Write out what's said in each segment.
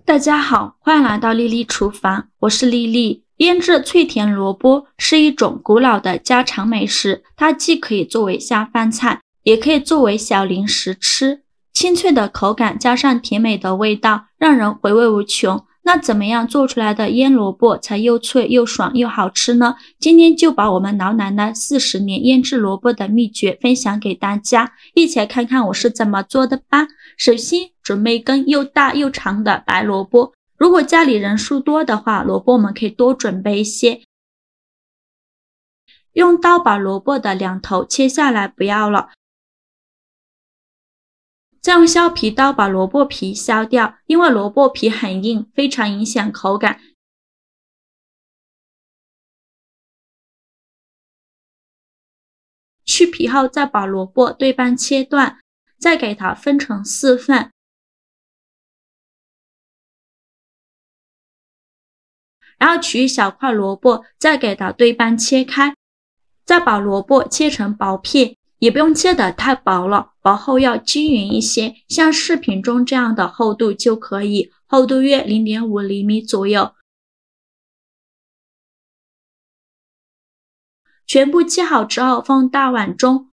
大家好，欢迎来到丽丽厨房，我是丽丽。腌制脆甜萝卜是一种古老的家常美食，它既可以作为下饭菜，也可以作为小零食吃。清脆的口感加上甜美的味道，让人回味无穷。那怎么样做出来的腌萝卜才又脆又爽又好吃呢？今天就把我们老奶奶40年腌制萝卜的秘诀分享给大家，一起来看看我是怎么做的吧。首先准备一根又大又长的白萝卜，如果家里人数多的话，萝卜我们可以多准备一些。用刀把萝卜的两头切下来不要了，再用削皮刀把萝卜皮削掉，因为萝卜皮很硬，非常影响口感。去皮后再把萝卜对半切断，再给它分成4份。然后取一小块萝卜，再给它对半切开，再把萝卜切成薄片，也不用切得太薄了，薄厚要均匀一些，像视频中这样的厚度就可以，厚度约 0.5 厘米左右。全部切好之后放大碗中，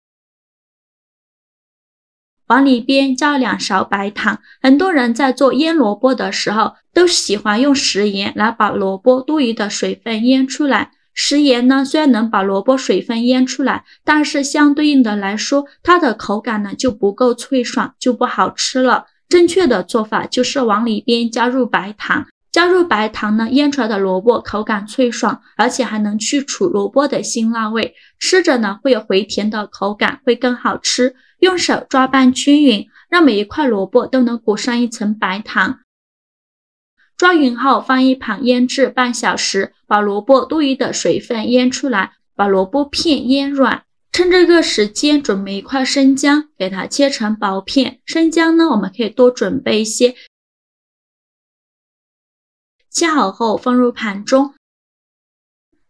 往里边浇2勺白糖。很多人在做腌萝卜的时候都喜欢用食盐来把萝卜多余的水分腌出来。食盐呢，虽然能把萝卜水分腌出来，但是相对应的来说，它的口感呢就不够脆爽，就不好吃了。正确的做法就是往里边加入白糖。加入白糖呢，腌出来的萝卜口感脆爽，而且还能去除萝卜的辛辣味，吃着呢会有回甜的口感，会更好吃。用手抓拌均匀，让每一块萝卜都能裹上一层白糖。抓匀后放一旁腌制半小时，把萝卜多余的水分腌出来，把萝卜片腌软。趁这个时间准备一块生姜，给它切成薄片。生姜呢，我们可以多准备一些。切好后放入盘中，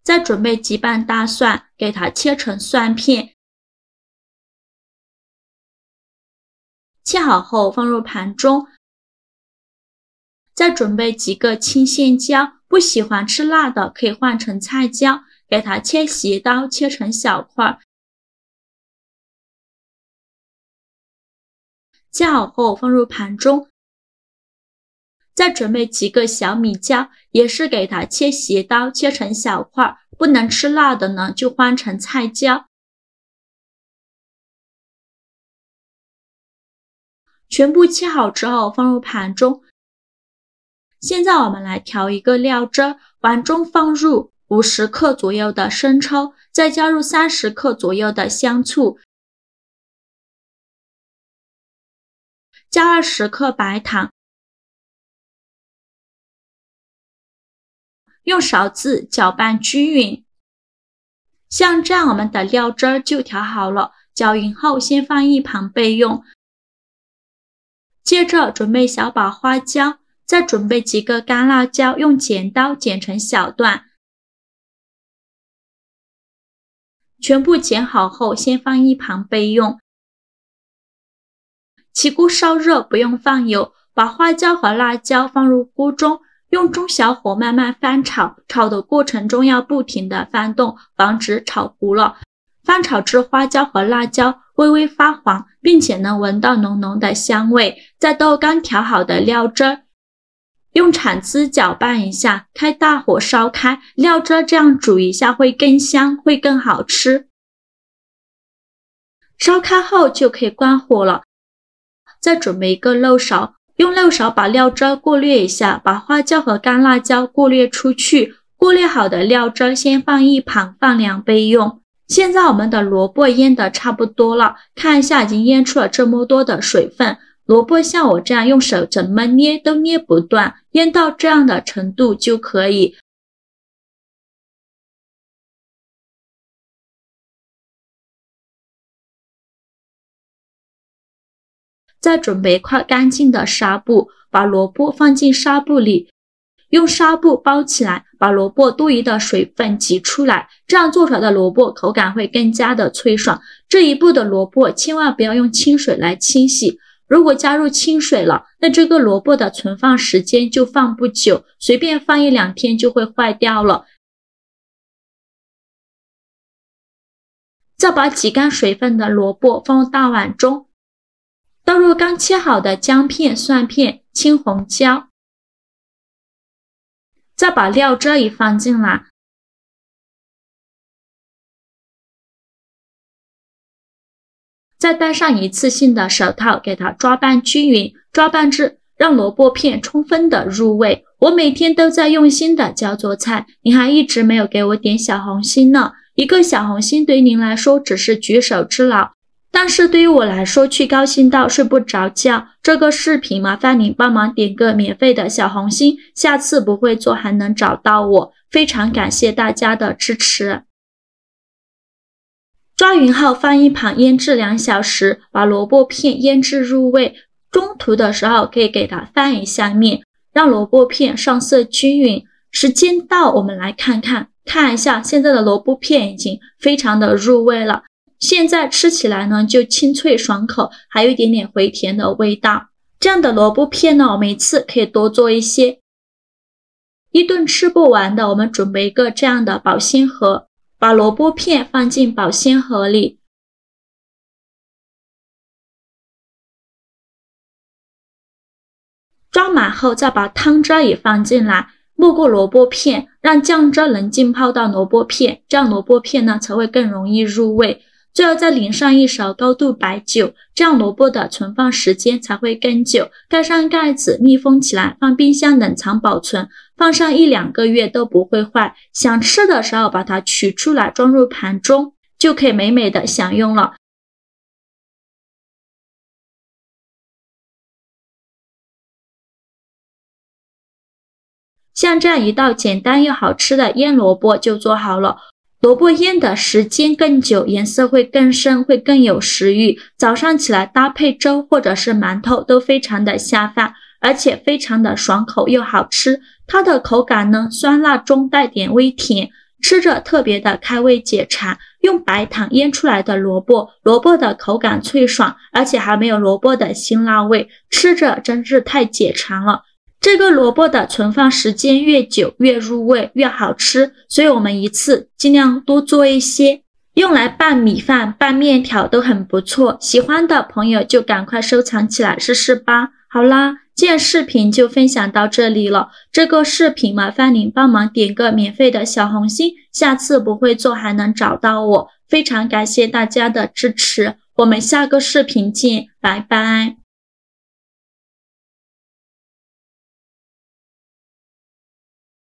再准备几瓣大蒜，给它切成蒜片。切好后放入盘中，再准备几个青线椒，不喜欢吃辣的可以换成菜椒，给它切斜刀切成小块。切好后放入盘中，再准备几个小米椒，也是给它切斜刀切成小块，不能吃辣的呢就换成菜椒。全部切好之后放入盘中。现在我们来调一个料汁，碗中放入50克左右的生抽，再加入30克左右的香醋，加20克白糖，用勺子搅拌均匀。像这样我们的料汁就调好了，搅匀后先放一旁备用。接着准备小把花椒，再准备几个干辣椒，用剪刀剪成小段。全部剪好后先放一旁备用。起锅烧热，不用放油，把花椒和辣椒放入锅中，用中小火慢慢翻炒，炒的过程中要不停的翻动，防止炒糊了。翻炒至花椒和辣椒微微发黄，并且能闻到浓浓的香味，再倒刚调好的料汁，用铲子搅拌一下，开大火烧开，料汁这样煮一下会更香，会更好吃。烧开后就可以关火了。再准备一个漏勺，用漏勺把料汁过滤一下，把花椒和干辣椒过滤出去。过滤好的料汁先放一旁，放凉备用。现在我们的萝卜腌得差不多了，看一下已经腌出了这么多的水分，萝卜像我这样用手怎么捏都捏不断，腌到这样的程度就可以。再准备一块干净的纱布，把萝卜放进纱布里，用纱布包起来，把萝卜多余的水分挤出来，这样做出来的萝卜口感会更加的脆爽。这一步的萝卜千万不要用清水来清洗，如果加入清水了，那这个萝卜的存放时间就放不久，随便放1-2天就会坏掉了。再把挤干水分的萝卜放入大碗中，倒入刚切好的姜片、蒜片、青红椒，再把料汁也放进来，再戴上一次性的手套，给它抓拌均匀，抓拌至让萝卜片充分的入味。我每天都在用心的教做菜，您还一直没有给我点小红心呢。一个小红心对于您来说只是举手之劳，但是对于我来说却高兴到睡不着觉。这个视频麻烦您帮忙点个免费的小红心，下次不会做还能找到我，非常感谢大家的支持。抓匀后放一旁腌制2小时，把萝卜片腌制入味。中途的时候可以给它翻一下面，让萝卜片上色均匀。时间到，我们来看一下，现在的萝卜片已经非常的入味了。现在吃起来呢就清脆爽口，还有一点点回甜的味道。这样的萝卜片呢，我们一次可以多做一些。一顿吃不完的，我们准备一个这样的保鲜盒，把萝卜片放进保鲜盒里。装满后，再把汤汁也放进来，没过萝卜片，让酱汁能浸泡到萝卜片，这样萝卜片呢才会更容易入味。最后再淋上一勺高度白酒，这样萝卜的存放时间才会更久。盖上盖子，密封起来，放冰箱冷藏保存，放上1-2个月都不会坏。想吃的时候把它取出来，装入盘中，就可以美美的享用了。像这样一道简单又好吃的腌萝卜就做好了。萝卜腌的时间更久，颜色会更深，会更有食欲。早上起来搭配粥或者是馒头都非常的下饭，而且非常的爽口又好吃。它的口感呢，酸辣中带点微甜，吃着特别的开胃解馋。用白糖腌出来的萝卜的口感脆爽，而且还没有萝卜的辛辣味，吃着真是太解馋了。这个萝卜的存放时间越久越入味越好吃，所以我们一次尽量多做一些，用来拌米饭、拌面条都很不错。喜欢的朋友就赶快收藏起来试试吧。好啦，今天视频就分享到这里了。这个视频麻烦您帮忙点个免费的小红心，下次不会做还能找到我。非常感谢大家的支持，我们下个视频见，拜拜。